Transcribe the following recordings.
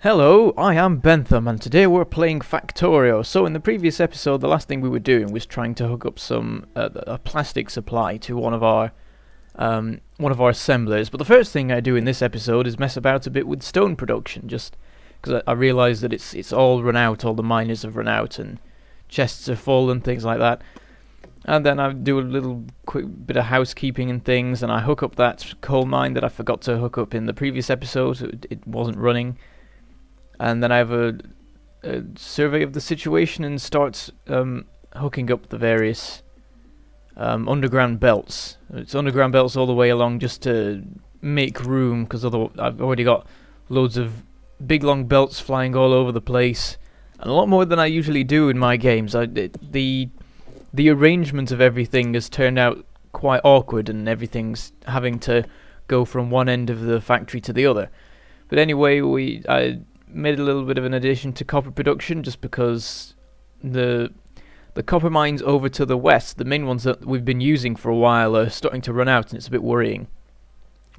Hello, I am Bentham, and today we're playing Factorio. So in the previous episode, the last thing we were doing was trying to hook up some a plastic supply to one of our assemblers. But the first thing I do in this episode is mess about a bit with stone production, just because I realise that it's all run out, all the miners have run out, and chests are full and things like that. And then I do a little quick bit of housekeeping and things, and I hook up that coal mine that I forgot to hook up in the previous episode. It wasn't running. And then I have a survey of the situation and start hooking up the various underground belts. It's underground belts all the way along just to make room, because I've already got loads of big long belts flying all over the place, and a lot more than I usually do in my games. The arrangement of everything has turned out quite awkward, and everything's having to go from one end of the factory to the other. But anyway, I made a little bit of an addition to copper production, just because the copper mines over to the west, the main ones that we've been using for a while, are starting to run out, and it's a bit worrying.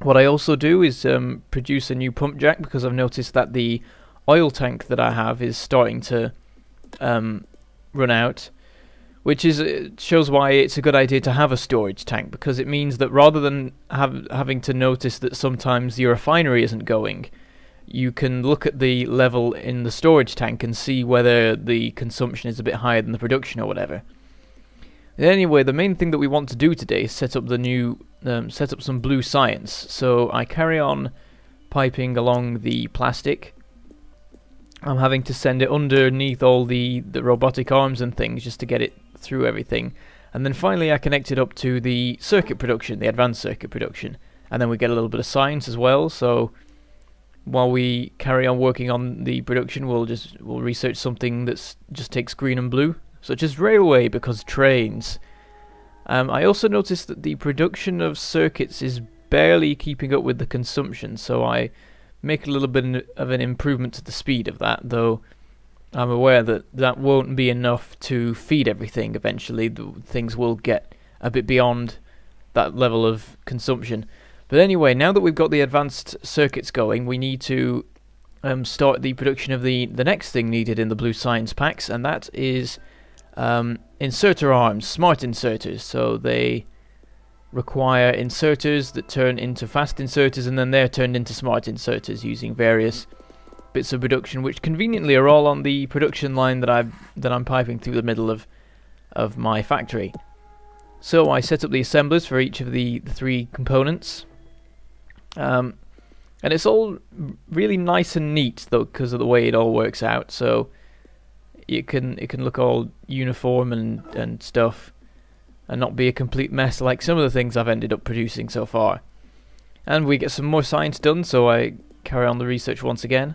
What I also do is produce a new pump jack, because I've noticed that the oil tank that I have is starting to run out, which shows why it's a good idea to have a storage tank, because it means that rather than having to notice that sometimes your refinery isn't going, you can look at the level in the storage tank and see whether the consumption is a bit higher than the production or whatever. Anyway, the main thing that we want to do today is set up some blue science. So I carry on piping along the plastic. I'm having to send it underneath all the robotic arms and things just to get it through everything. And then finally I connect it up to the circuit production, the advanced circuit production. And then we get a little bit of science as well, so while we carry on working on the production, we'll research something that just takes green and blue, such as railway, because trains. I also noticed that the production of circuits is barely keeping up with the consumption, so I make a little bit of an improvement to the speed of that, though I'm aware that that won't be enough to feed everything. Eventually things will get a bit beyond that level of consumption. But anyway, now that we've got the advanced circuits going, we need to start the production of the next thing needed in the blue science packs, and that is inserter arms, smart inserters. So they require inserters that turn into fast inserters, and then they're turned into smart inserters using various bits of production, which conveniently are all on the production line that I'm piping through the middle of my factory. So I set up the assemblers for each of the three components. And it's all really nice and neat, though, because of the way it all works out. So it can look all uniform and stuff, and not be a complete mess like some of the things I've ended up producing so far. And we get some more science done, so I carry on the research once again.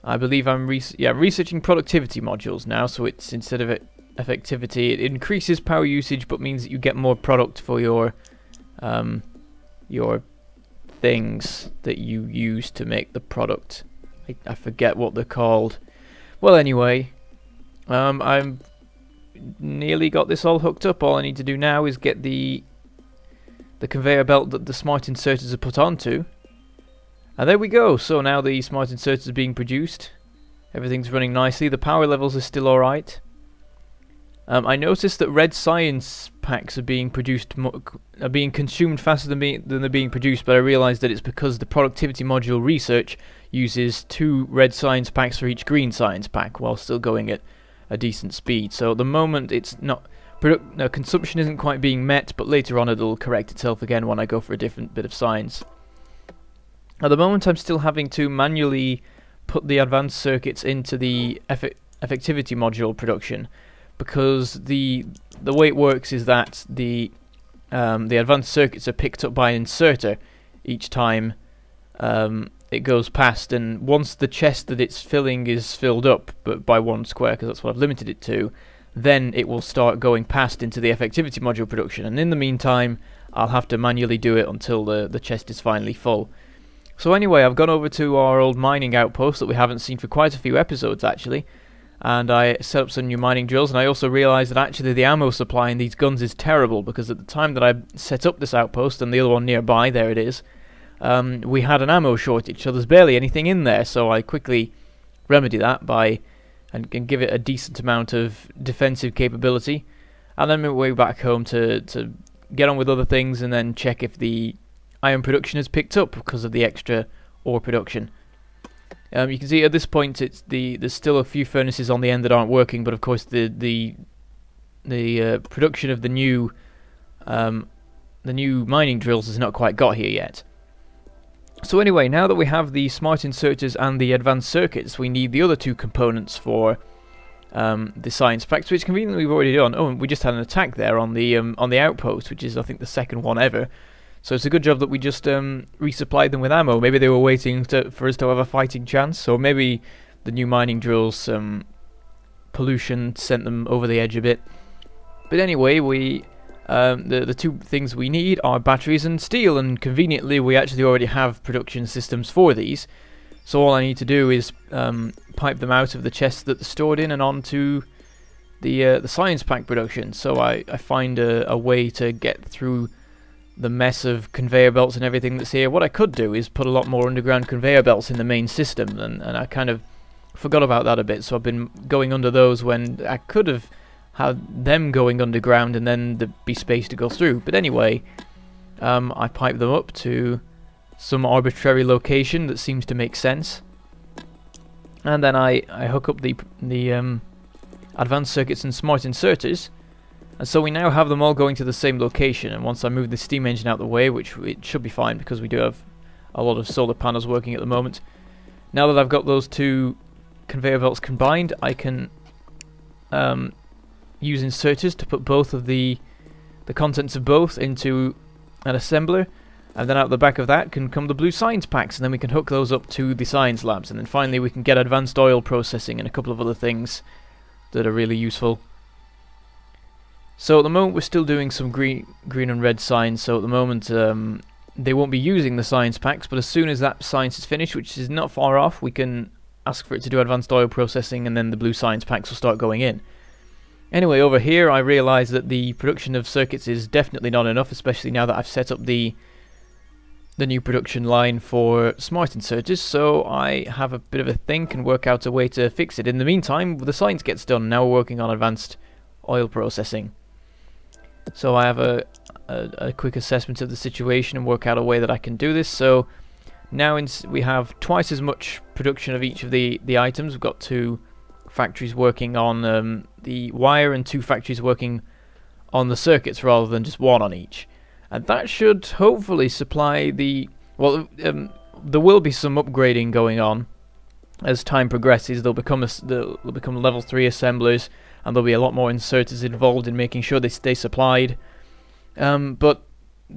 I believe I'm researching productivity modules now, so it's, instead of effectivity, it increases power usage, but means that you get more product for your things that you use to make the product. I forget what they're called. Well, anyway, I'm nearly got this all hooked up. All I need to do now is get the conveyor belt that the smart inserters are put onto, and there we go. So now the smart inserters are being produced. Everything's running nicely. The power levels are still alright. I noticed that red science packs are being consumed faster than they're being produced, but I realised that it's because the productivity module research uses 2 red science packs for each green science pack, while still going at a decent speed. So at the moment, it's not consumption isn't quite being met, but later on it'll correct itself again when I go for a different bit of science. At the moment, I'm still having to manually put the advanced circuits into the effectivity module production, because the way it works is that the advanced circuits are picked up by an inserter each time it goes past, and once the chest that it's filling is filled up, but by 1 square, because that's what I've limited it to, then it will start going past into the effectivity module production, and in the meantime I'll have to manually do it until the chest is finally full. So anyway, I've gone over to our old mining outpost that we haven't seen for quite a few episodes actually, and I set up some new mining drills, and I also realised that actually the ammo supply in these guns is terrible, because at the time that I set up this outpost, and the other one nearby, there it is, we had an ammo shortage, so there's barely anything in there. So I quickly remedy that by and give it a decent amount of defensive capability, and then make my way back home to get on with other things, and then check if the iron production has picked up because of the extra ore production. You can see at this point there's still a few furnaces on the end that aren't working, but of course the production of the new mining drills has not quite got here yet. So anyway, now that we have the smart inserters and the advanced circuits, we need the other two components for the science packs, which conveniently we've already done. Oh, and we just had an attack there on the outpost, which is I think the second one ever. So it's a good job that we just resupplied them with ammo. Maybe they were waiting for us to have a fighting chance, or maybe the new mining drills pollution sent them over the edge a bit. But anyway, the two things we need are batteries and steel, and conveniently we actually already have production systems for these. So all I need to do is pipe them out of the chests that they're stored in and onto the science pack production. So I find a way to get through the mess of conveyor belts and everything that's here. What I could do is put a lot more underground conveyor belts in the main system, and I kind of forgot about that a bit, so I've been going under those when I could have had them going underground and then there'd be space to go through. But anyway, I pipe them up to some arbitrary location that seems to make sense, and then I hook up the advanced circuits and smart inserters. And so we now have them all going to the same location, and once I move the steam engine out the way, which it should be fine because we do have a lot of solar panels working at the moment. Now that I've got those two conveyor belts combined, I can use inserters to put both of the contents of both into an assembler, and then out the back of that can come the blue science packs, and then we can hook those up to the science labs, and then finally we can get advanced oil processing and a couple of other things that are really useful. So at the moment we're still doing some green and red science, so at the moment they won't be using the science packs, but as soon as that science is finished, which is not far off, we can ask for it to do advanced oil processing, and then the blue science packs will start going in. Anyway, over here I realise that the production of circuits is definitely not enough, especially now that I've set up the new production line for smart inserters, so I have a bit of a think and work out a way to fix it. In the meantime, the science gets done, now we're working on advanced oil processing. So I have a quick assessment of the situation and work out a way that I can do this. So now we have twice as much production of each of the items. We've got two factories working on the wire and two factories working on the circuits rather than just one on each. And that should hopefully supply the... well, there will be some upgrading going on as time progresses. They'll become level 3 assemblers, and there'll be a lot more inserters involved in making sure they stay supplied. But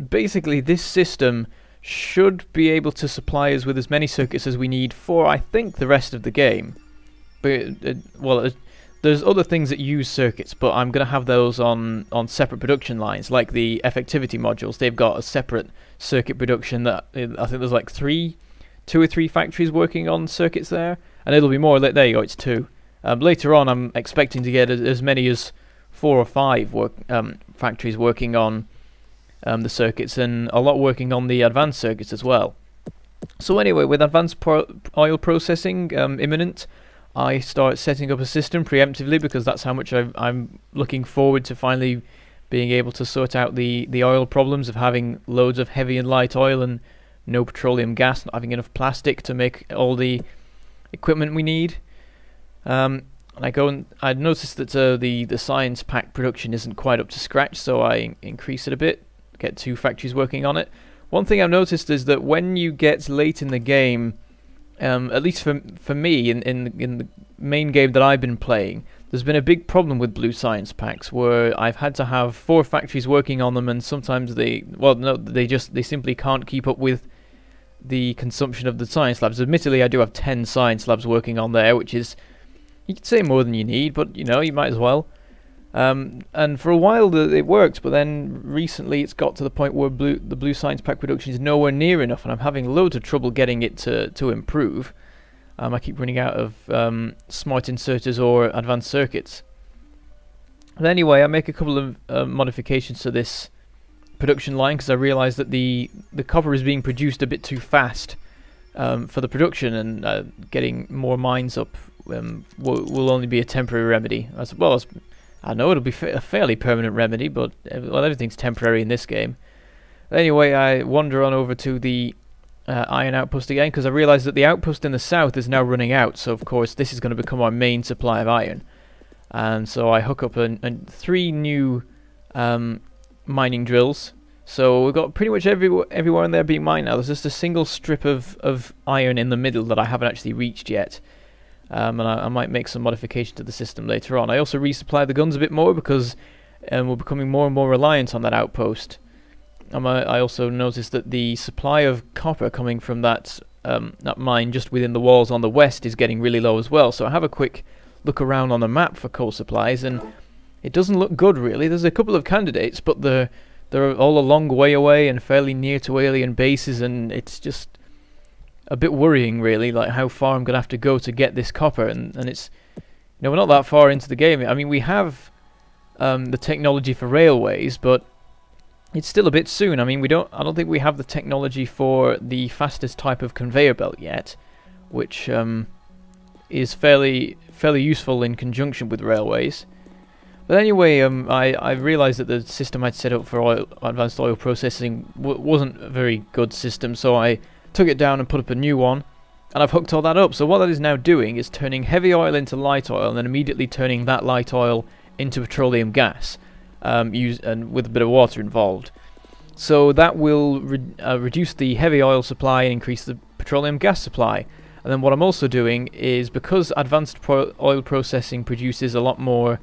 basically this system should be able to supply us with as many circuits as we need for, I think, the rest of the game. But there's other things that use circuits, but I'm going to have those on separate production lines, like the effectivity modules. They've got a separate circuit production that I think there's like 2 or 3 factories working on circuits there, and it'll be more. There you go, it's 2. Later on, I'm expecting to get as many as 4 or 5 factories working on the circuits, and a lot working on the advanced circuits as well. So anyway, with advanced oil processing imminent, I start setting up a system preemptively, because that's how much I'm looking forward to finally being able to sort out the oil problems of having loads of heavy and light oil and no petroleum gas, not having enough plastic to make all the equipment we need. I'd noticed that the science pack production isn't quite up to scratch, so I increase it a bit, get 2 factories working on it. One thing I've noticed is that when you get late in the game, at least for me, in the main game that I've been playing, there's been a big problem with blue science packs, where I've had to have 4 factories working on them, and sometimes they simply can't keep up with the consumption of the science labs. Admittedly, I do have 10 science labs working on there, which is, you could say, more than you need, but you know, you might as well. And for a while it worked, but then recently it's got to the point where the blue science pack production is nowhere near enough, and I'm having loads of trouble getting it to improve. I keep running out of smart inserters or advanced circuits. But anyway, I make a couple of modifications to this production line because I realised that the copper is being produced a bit too fast for the production, and getting more mines up will only be a temporary remedy. As well as I know it'll be a fairly permanent remedy, but well, everything's temporary in this game. Anyway, I wander on over to the iron outpost again because I realised that the outpost in the south is now running out. So of course this is going to become our main supply of iron, and so I hook up 3 new mining drills. So we've got pretty much everywhere in there being mined now. There's just a single strip of iron in the middle that I haven't actually reached yet. And I might make some modification to the system later on. I also resupply the guns a bit more because we're becoming more and more reliant on that outpost. I also noticed that the supply of copper coming from that mine just within the walls on the west is getting really low as well. So I have a quick look around on the map for coal supplies, and it doesn't look good really. There's a couple of candidates, but they're all a long way away and fairly near to alien bases, and it's just a bit worrying really, like how far I'm gonna have to go to get this copper. And it's, you know, we're not that far into the game. I mean, we have the technology for railways, but it's still a bit soon. I mean, I don't think we have the technology for the fastest type of conveyor belt yet, which is fairly useful in conjunction with railways. But anyway, I realised that the system I'd set up for advanced oil processing wasn't a very good system, so I took it down and put up a new one, and I've hooked all that up. So what that is now doing is turning heavy oil into light oil, and then immediately turning that light oil into petroleum gas, and with a bit of water involved. So that will reduce the heavy oil supply and increase the petroleum gas supply. And then what I'm also doing is, because advanced oil processing produces a lot more,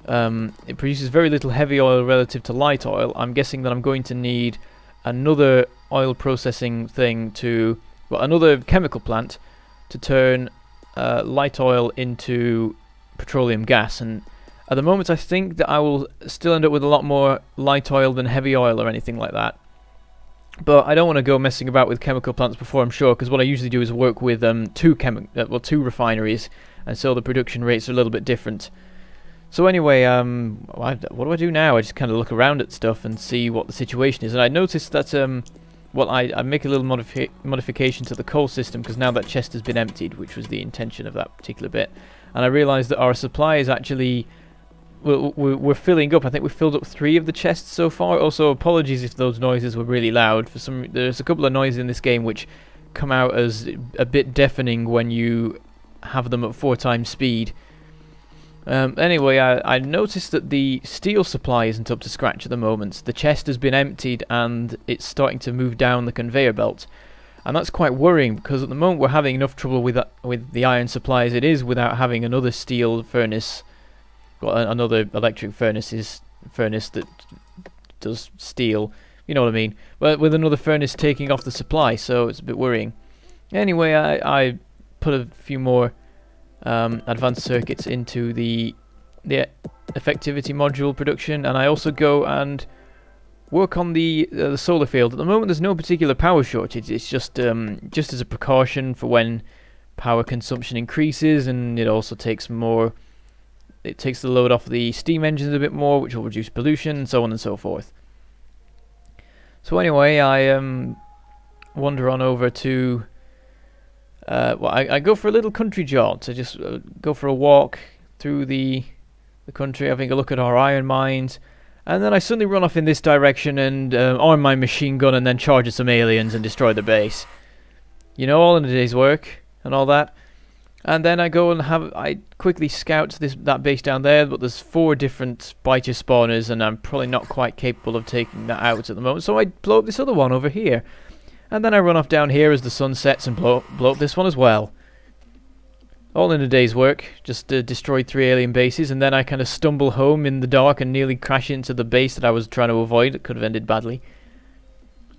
it produces very little heavy oil relative to light oil, I'm guessing that I'm going to need another oil processing thing another chemical plant to turn light oil into petroleum gas. And at the moment I think that I will still end up with a lot more light oil than heavy oil or anything like that. But I don't want to go messing about with chemical plants before I'm sure, because what I usually do is work with two refineries, and so the production rates are a little bit different. So anyway, what do I do now? I just kind of look around at stuff and see what the situation is. And I noticed that, I make a little modification to the coal system, because now that chest has been emptied, which was the intention of that particular bit. And I realised that our supply is actually, we're filling up. I think we've filled up 3 of the chests so far. Also, apologies if those noises were really loud. There's a couple of noises in this game which come out as a bit deafening when you have them at 4 times speed. Anyway, I noticed that the steel supply isn't up to scratch at the moment. The chest has been emptied and it's starting to move down the conveyor belt, and that's quite worrying, because at the moment we're having enough trouble with the iron supply as it is, without having another steel furnace, another electric furnace that does steel, you know what I mean, but with another furnace taking off the supply, so it's a bit worrying. Anyway, I put a few more advanced circuits into the effectivity module production, and I also go and work on the solar field. At the moment there's no particular power shortage, it's just as a precaution for when power consumption increases, and it also takes the load off the steam engines a bit more, which will reduce pollution, and so on and so forth. So anyway, I wander on over to I go for a little country jaunt. I just go for a walk through the country, having a look at our iron mines, and then I suddenly run off in this direction and arm my machine gun and then charge at some aliens and destroy the base. You know, all in a day's work and all that. And then I go and I quickly scout that base down there, but there's 4 different biter spawners, and I'm probably not quite capable of taking that out at the moment, so I blow up this other one over here. And then I run off down here as the sun sets and blow up this one as well. All in a day's work. Just destroyed 3 alien bases, and then I kind of stumble home in the dark and nearly crash into the base that I was trying to avoid. It could have ended badly.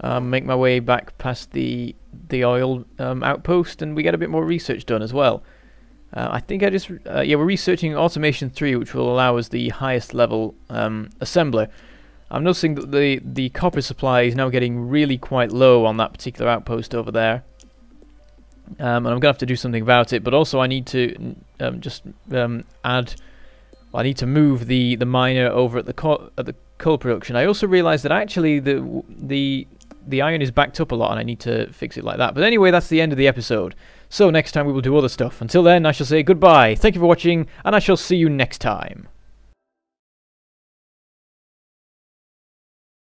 Make my way back past the oil outpost, and we get a bit more research done as well. I think we're researching Automation 3, which will allow us the highest level assembler. I'm noticing that the copper supply is now getting really quite low on that particular outpost over there, and I'm going to have to do something about it. But also I need to add I need to move the miner over at the coal production. I also realised that actually the iron is backed up a lot, and I need to fix it like that. But anyway, that's the end of the episode. So next time we will do other stuff. Until then, I shall say goodbye. Thank you for watching, and I shall see you next time.